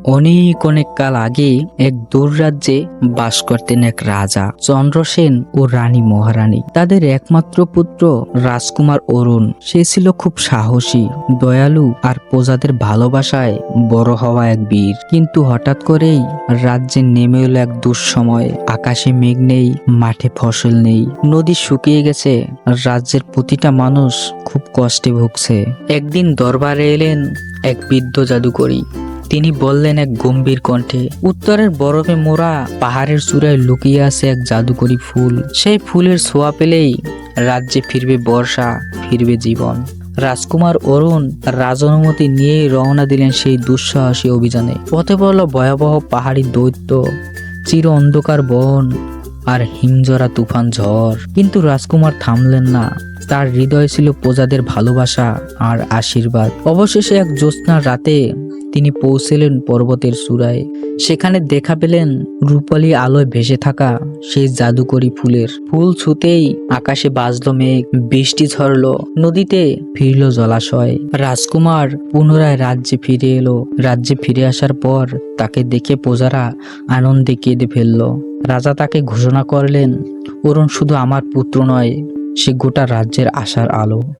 অনেক অনেক কাল আগে এক দূর রাজ্যে বাস করতেন এক রাজা চন্দ্রসেন ও রানী মহারানী। তাদের একমাত্র পুত্র রাজকুমার অরুণ। সে ছিল খুব সাহসী, দয়ালু আর প্রজাদের ভালোবাসায় বড় হওয়া এক বীর। কিন্তু হঠাৎ করেই রাজ্যে নেমে এলো এক দুঃসময়। আকাশে মেঘ নেই, মাঠে ফসল নেই, নদী শুকিয়ে গেছে। রাজ্যের প্রতিটা মানুষ খুব কষ্টে ভুগছে। একদিন দরবারে এলেন এক বৃদ্ধ জাদুকরী। তিনি বললেন এক গম্ভীর কণ্ঠে, উত্তরের বরফে মোড়া পাহাড়ের চূড়ায় লুকিয়ে আছে এক জাদুকরী ফুল। সেই ফুলের ছোঁয়া পেলেই রাজ্যে ফিরবে বর্ষা, ফিরবে জীবন। রাজকুমার অরুণ রাজানুমতি নিয়ে রওনা দিলেন সেই দুঃসাহসী অভিযানে। পথে পড়ল ভয়াবহ পাহাড়ি দৈত্য, চির অন্ধকার বন আর হিমজরা তুফান ঝড়। কিন্তু রাজকুমার থামলেন না। তার হৃদয়ে ছিল প্রজাদের ভালোবাসা আর আশীর্বাদ। অবশেষে এক জ্যোৎস্নার রাতে তিনি পৌঁছলেন পর্বতের চূড়ায়। সেখানে দেখা পেলেন রূপালী আলোয় ভেসে থাকা সেই জাদুকরী ফুলের। ফুল ছুতেই আকাশে বাজলো মেঘ, বৃষ্টি ঝরলো, নদীতে ফিরল জলাশয়। রাজকুমার পুনরায় রাজ্যে ফিরে এলো। রাজ্যে ফিরে আসার পর তাকে দেখে প্রজারা আনন্দে কেঁদে ফেলল। রাজা তাকে ঘোষণা করলেন, অরুণ শুধু আমার পুত্র নয়, সে গোটা রাজ্যের আশার আলো।